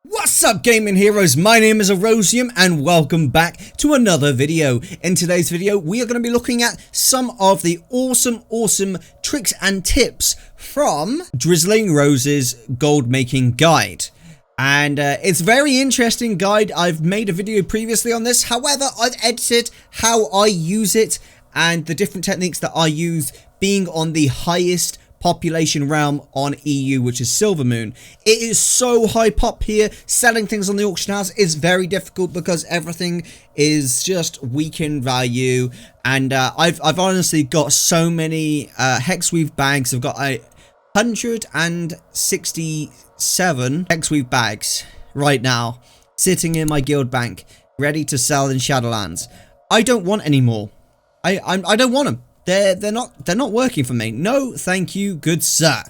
What's up, gaming heroes? My name is Erosium and welcome back to another video. In today's video we are going to be looking at some of the awesome tricks and tips from Drizzling Rose's gold making guide. And it's a very interesting guide. I've made a video previously on this, however I've edited how I use it and the different techniques that I use, being on the highest population realm on EU, which is Silver Moon. It is so high pop here. Selling things on the auction house is very difficult because everything is just weak in value, and I've honestly got so many hex weave bags. I've got 167 hex weave bags right now sitting in my guild bank ready to sell in Shadowlands. I don't want any more. I don't want them. They're not working for me. No, thank you, good sir.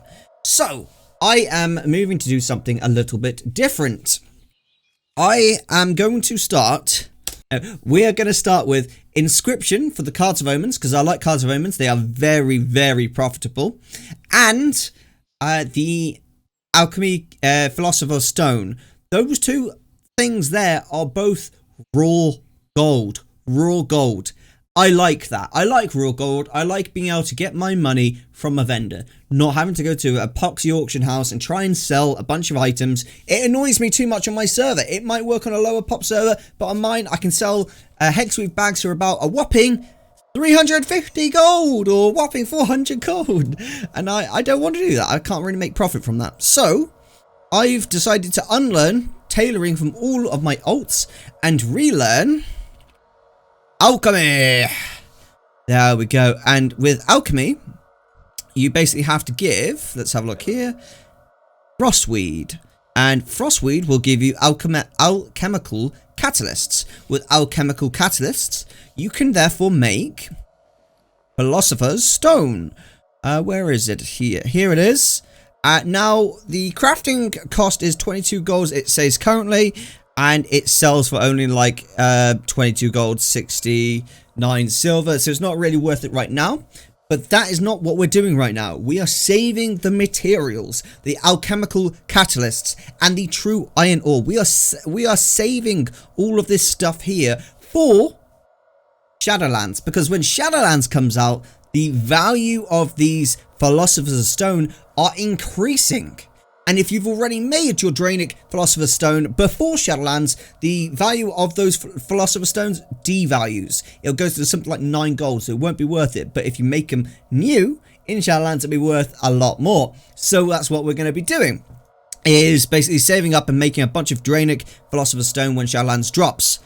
So I am moving to do something a little bit different. I am going to start. We are going to start with Inscription for the Cards of Omens, because I like Cards of Omens. They are very profitable, and the Alchemy Philosopher's Stone. Those two things there are both raw gold. Raw gold. I like that. I like raw gold. I like being able to get my money from a vendor, not having to go to a poxy auction house and try and sell a bunch of items. It annoys me too much on my server. It might work on a lower pop server, but on mine I can sell hexweave bags for about a whopping 350 gold or whopping 400 gold, and I don't want to do that. I can't really make profit from that. So I've decided to unlearn tailoring from all of my alts and relearn alchemy. There we go. And with alchemy, you basically have to give, let's have a look here, frostweed. And frostweed will give you alchemical catalysts. With alchemical catalysts, you can therefore make Philosopher's Stone. Where is it? Here it is. Now, the crafting cost is 22 golds, it says currently. And it sells for only like 22 gold, 69 silver. So it's not really worth it right now. But that is not what we're doing right now. We are saving the materials, the alchemical catalysts, and the true iron ore. We are saving all of this stuff here for Shadowlands. Because when Shadowlands comes out, the value of these Philosopher's Stone are increasing. And if you've already made your Draenic Philosopher's Stone before Shadowlands, the value of those Philosopher's Stones devalues. It'll go to something like 9 gold, so it won't be worth it. But if you make them new in Shadowlands, it'll be worth a lot more. So that's what we're going to be doing, is basically saving up and making a bunch of Draenic Philosopher's Stone when Shadowlands drops.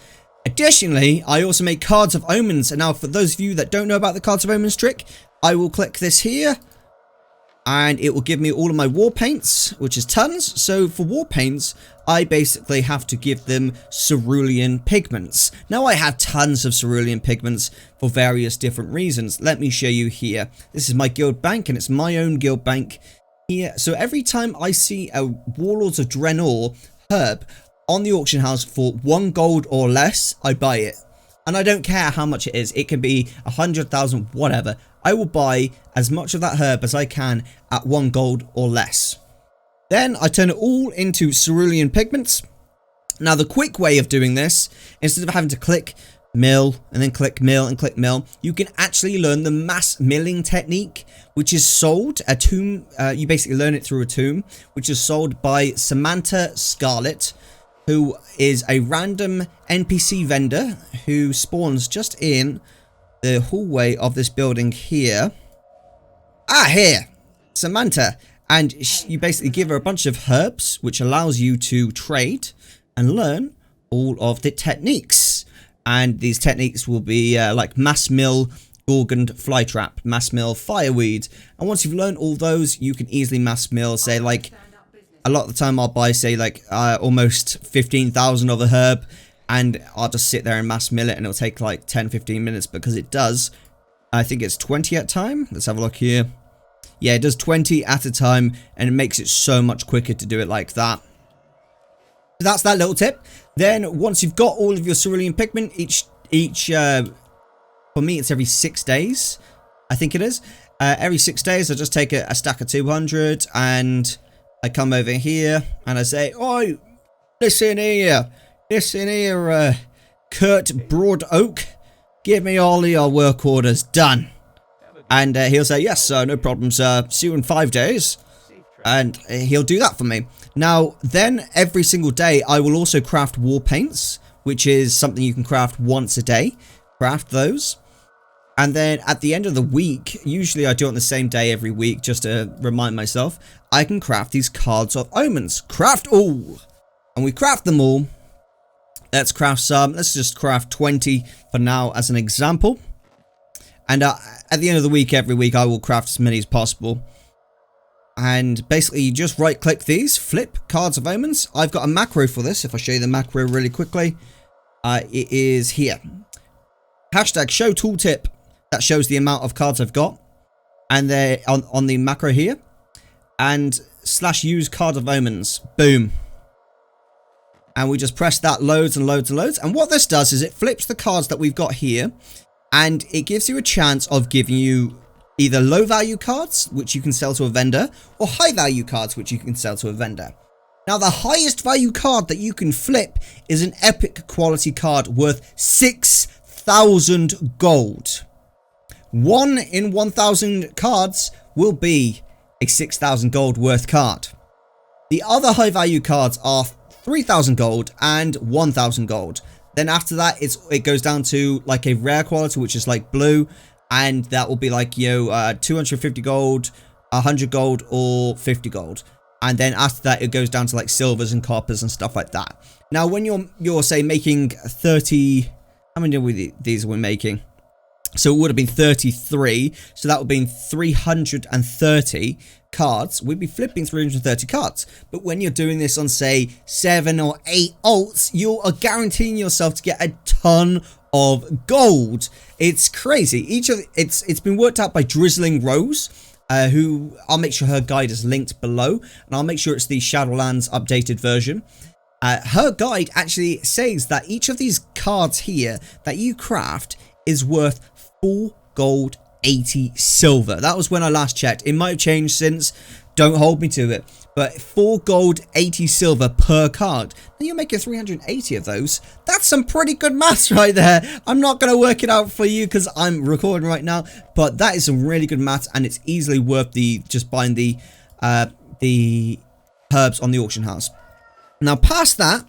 Additionally, I also make Cards of Omens. And now, for those of you that don't know about the Cards of Omens trick, I will click this here, and it will give me all of my war paints, which is tons. So for war paints, I basically have to give them cerulean pigments. Now I have tons of cerulean pigments for various different reasons. Let me show you here. This is my guild bank, and it's my own guild bank here. So every time I see a Warlords of Draenor herb on the auction house for 1 gold or less, I buy it. And I don't care how much it is. It can be 100,000, whatever. I will buy as much of that herb as I can at 1 gold or less. Then I turn it all into cerulean pigments. Now the quick way of doing this, instead of having to click mill and then click mill and click mill, you can actually learn the mass milling technique, which is sold a tomb. You basically learn it through a tomb, which is sold by Samantha Scarlet, who is a random NPC vendor who spawns just in the hallway of this building here. Here, Samantha. And you basically give her a bunch of herbs, which allows you to trade and learn all of the techniques. And these techniques will be like mass mill, Gorgon flytrap, mass mill, fireweed. And once you've learned all those, you can easily mass mill, say like, a lot of the time I'll buy, say, like almost 15,000 of a herb, and I'll just sit there and mass mill it, and it'll take like 10-15 minutes, because it does, I think it's 20 at a time. Let's have a look here. Yeah, it does 20 at a time, and it makes it so much quicker to do it like that. So that's that little tip. Then once you've got all of your cerulean pigment, for me it's every 6 days, I think it is. Every 6 days I just take a stack of 200, and I come over here and I say, oh, Listen here. Listen here, Kurt Broad Oak. Give me all of your work orders done. And he'll say, yes, sir, no problem, sir. See you in 5 days. And he'll do that for me. Now, then every single day, I will also craft war paints, which is something you can craft once a day. Craft those. And then at the end of the week, usually I do it on the same day every week, just to remind myself, I can craft these cards of omens. Craft all. And we craft them all. Let's craft some. Let's just craft 20 for now as an example. And at the end of the week, every week, I will craft as many as possible. And basically, you just right-click these, flip cards of omens. I've got a macro for this. If I show you the macro really quickly, it is here. Hashtag show tooltip. That shows the amount of cards I've got. And they're on the macro here. And /use card of omens. Boom. And we just press that loads and loads and loads. And what this does is it flips the cards that we've got here. And it gives you a chance of giving you either low value cards, which you can sell to a vendor, or high value cards, which you can sell to a vendor. Now, the highest value card that you can flip is an epic quality card worth 6,000 gold. 1 in 1,000 cards will be a 6,000 gold worth card. The other high value cards are 3,000 gold and 1,000 gold. Then after that, it goes down to like a rare quality, which is like blue. And that will be like, 250 gold, 100 gold, or 50 gold. And then after that, it goes down to like silvers and coppers and stuff like that. Now, when you're say making 30, how many of these are we making? So it would have been 33. So that would be 330 cards. We'd be flipping 330 cards. But when you're doing this on, say, 7 or 8 alts, you are guaranteeing yourself to get a ton of gold. It's crazy. It's been worked out by Drizzling Rose, who I'll make sure her guide is linked below, and I'll make sure it's the Shadowlands updated version. Her guide actually says that each of these cards here that you craft is worth 4 gold, 80 silver. That was when I last checked. It might have changed since. Don't hold me to it. But 4 gold, 80 silver per card. Now you're making 380 of those. That's some pretty good maths right there. I'm not going to work it out for you because I'm recording right now. But that is some really good maths, and it's easily worth just buying the herbs on the auction house. Now past that,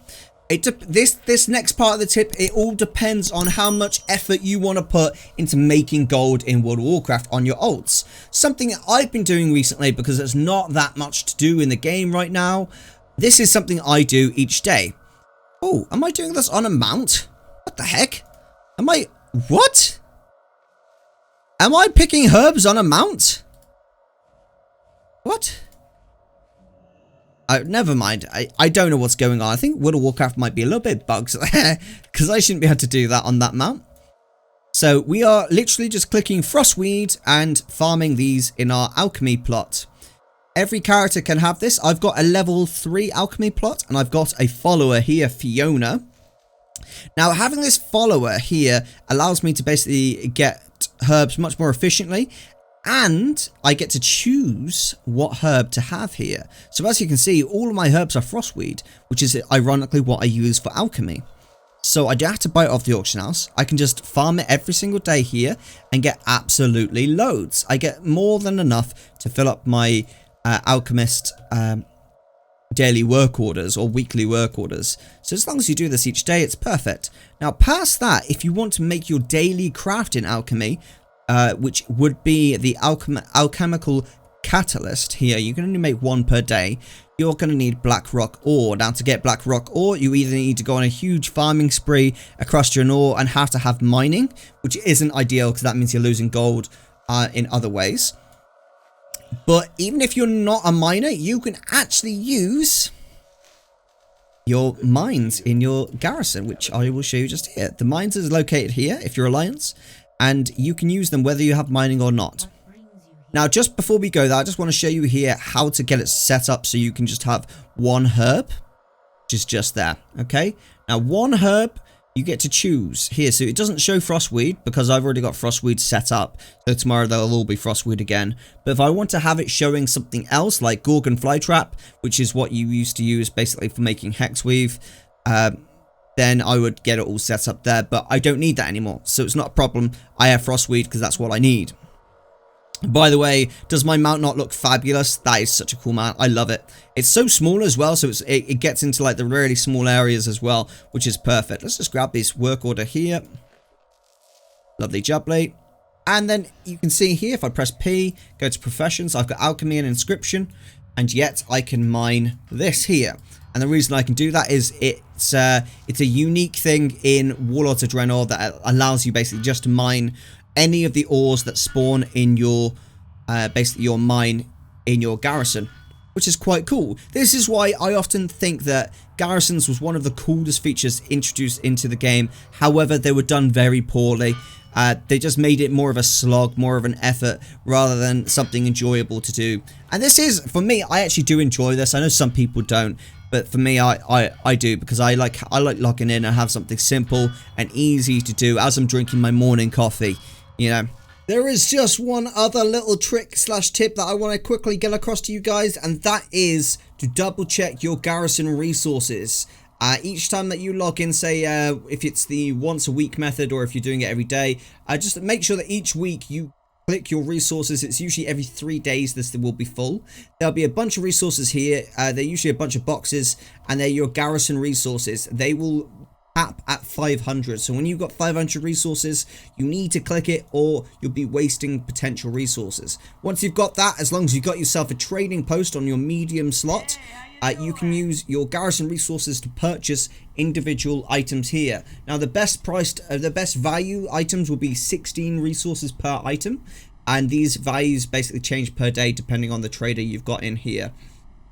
this next part of the tip, it all depends on how much effort you want to put into making gold in World of Warcraft on your alts. Something that I've been doing recently because there's not that much to do in the game right now. This is something I do each day. Oh, am I doing this on a mount? What the heck? What? Am I picking herbs on a mount? What? Never mind. I don't know what's going on. I think World of Warcraft might be a little bit bugged because I shouldn't be able to do that on that mount. So we are literally just clicking Frostweed and farming these in our alchemy plot. Every character can have this. I've got a level 3 alchemy plot, and I've got a follower here, Fiona. Now, having this follower here allows me to basically get herbs much more efficiently. And I get to choose what herb to have here. So as you can see, all of my herbs are frostweed, which is ironically what I use for alchemy. So I don't have to buy it off the auction house. I can just farm it every single day here and get absolutely loads. I get more than enough to fill up my alchemist daily work orders or weekly work orders. So as long as you do this each day, it's perfect. Now past that, if you want to make your daily craft in alchemy, which would be the alchemical catalyst here, you can only make 1 per day. You're going to need black rock ore. Now to get black rock ore, you either need to go on a huge farming spree across your ore and have to have mining, which isn't ideal because that means you're losing gold in other ways. But even if you're not a miner, you can actually use your mines in your garrison, which I will show you just here. The mines is located here if you're Alliance, and you can use them whether you have mining or not. Now, just before we go there, I just want to show you here how to get it set up so you can just have 1 herb, which is just there, okay? Now, 1 herb, you get to choose here. So it doesn't show frostweed because I've already got frostweed set up. So tomorrow they'll all be frostweed again. But if I want to have it showing something else like Gorgon Flytrap, which is what you used to use basically for making Hexweave, then I would get it all set up there. But I don't need that anymore. So it's not a problem. I have frostweed because that's what I need. By the way, does my mount not look fabulous? That is such a cool mount. I love it. It's so small as well, so it gets into like the really small areas as well, which is perfect. Let's just grab this work order here. Lovely jubbly. And then you can see here, if I press P, go to professions, I've got alchemy and inscription, and yet I can mine this here. And the reason I can do that is it's a unique thing in Warlords of Draenor that allows you basically just to mine any of the ores that spawn in your basically your mine in your garrison, which is quite cool. This is why I often think that Garrisons was one of the coolest features introduced into the game. However, they were done very poorly. They just made it more of a slog, more of an effort, rather than something enjoyable to do. And this is, for me, I actually do enjoy this. I know some people don't, but for me, I do, because I like logging in and have something simple and easy to do as I'm drinking my morning coffee. You know, there is just one other little trick slash tip that I want to quickly get across to you guys, and that is to double check your garrison resources. Each time that you log in, say if it's the once a week method or if you're doing it every day, just make sure that each week you click your resources. It's usually every 3 days this will be full. There'll be a bunch of resources here. They're usually a bunch of boxes, and they're your garrison resources. They will cap at 500. So when you've got 500 resources, you need to click it or you'll be wasting potential resources. Once you've got that, as long as you've got yourself a trading post on your medium slot, you can use your garrison resources to purchase individual items here. Now the best priced, the best value items will be 16 resources per item, and these values basically change per day depending on the trader you've got in here.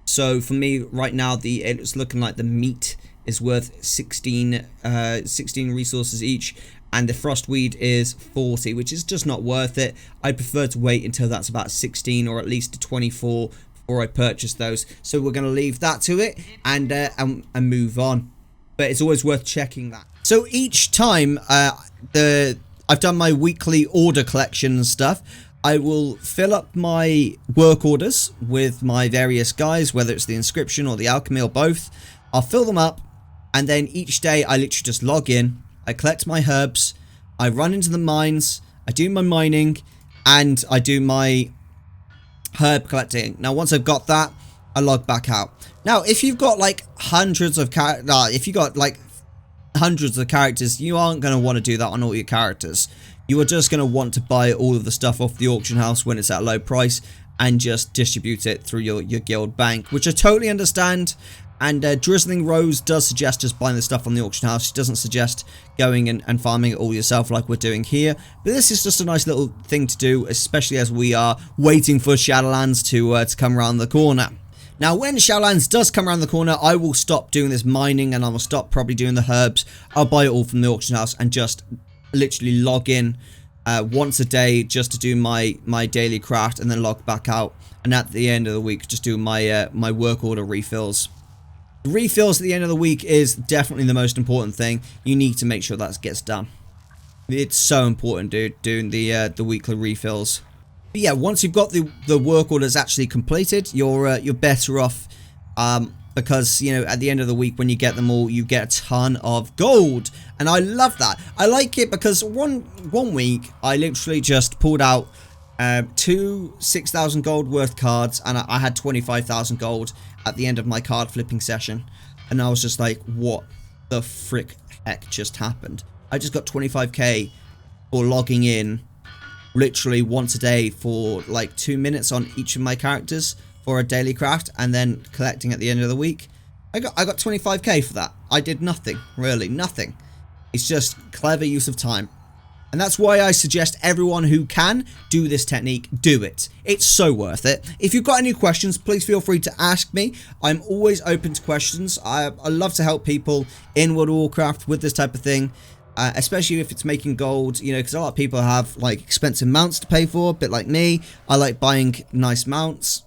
So for me right now, it's looking like the meat is worth 16 resources each, and the frostweed is 40, which is just not worth it. I prefer to wait until that's about 16 or at least 24 before I purchase those. So we're going to leave that to it and move on. But it's always worth checking that. So each time I've done my weekly order collection and stuff, I will fill up my work orders with my various guys, whether it's the inscription or the alchemy or both. I'll fill them up, and then each day I literally just log in, I collect my herbs, I run into the mines, I do my mining, and I do my herb collecting. Now once I've got that, I log back out. Now if you've got like hundreds of characters, you aren't going to want to do that on all your characters. You are just going to want to buy all of the stuff off the auction house when it's at a low price and just distribute it through your guild bank, which I totally understand. And Drizzling Rose does suggest just buying the stuff on the auction house. She doesn't suggest going and farming it all yourself like we're doing here. But this is just a nice little thing to do, especially as we are waiting for Shadowlands to come around the corner. Now, when Shadowlands does come around the corner, I will stop doing this mining and I will stop probably doing the herbs. I'll buy it all from the auction house and just literally log in once a day just to do my daily craft and then log back out. And at the end of the week, just do my my work order refills. Refills at the end of the week is definitely the most important thing. You need to make sure that gets done. It's so important, dude, doing the weekly refills. But yeah, once you've got the work orders actually completed, you're better off, because you know at the end of the week when you get them all, you get a ton of gold, and I love that. I like it because one week I literally just pulled out 2 6,000 gold worth cards, and I had 25,000 gold at the end of my card flipping session, and I was just like, what the frick heck just happened? I just got 25k for logging in literally once a day for like 2 minutes on each of my characters for a daily craft, and then collecting at the end of the week. I got 25k for that. I did nothing, really nothing. It's just clever use of time. And that's why I suggest everyone who can do this technique, do it. It's so worth it. If you've got any questions, please feel free to ask me. I'm always open to questions. I love to help people in World of Warcraft with this type of thing, especially if it's making gold, you know, because a lot of people have like expensive mounts to pay for, a bit like me. I like buying nice mounts.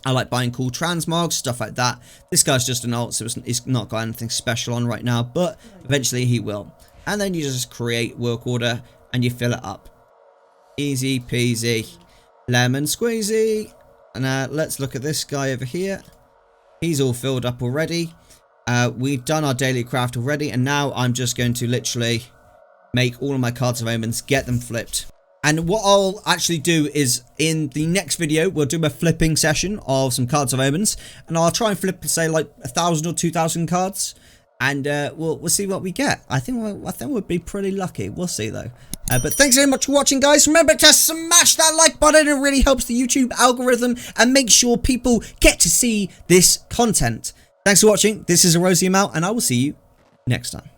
I like buying cool transmogs, stuff like that. This guy's just an alt, so he's not got anything special on right now, but eventually he will. And then you just create work order and you fill it up. Easy peasy, lemon squeezy. And let's look at this guy over here. He's all filled up already. We've done our daily craft already, and now I'm just going to literally make all of my cards of omens, get them flipped. And what I'll actually do is, in the next video, we'll do a flipping session of some cards of omens, and I'll try and flip, say, like 1,000 or 2,000 cards, and we'll see what we get. I think we'll be pretty lucky. We'll see though. But thanks very much for watching, guys. Remember to smash that like button. It really helps the YouTube algorithm and make sure people get to see this content. Thanks for watching. This is Erosium out, and I will see you next time.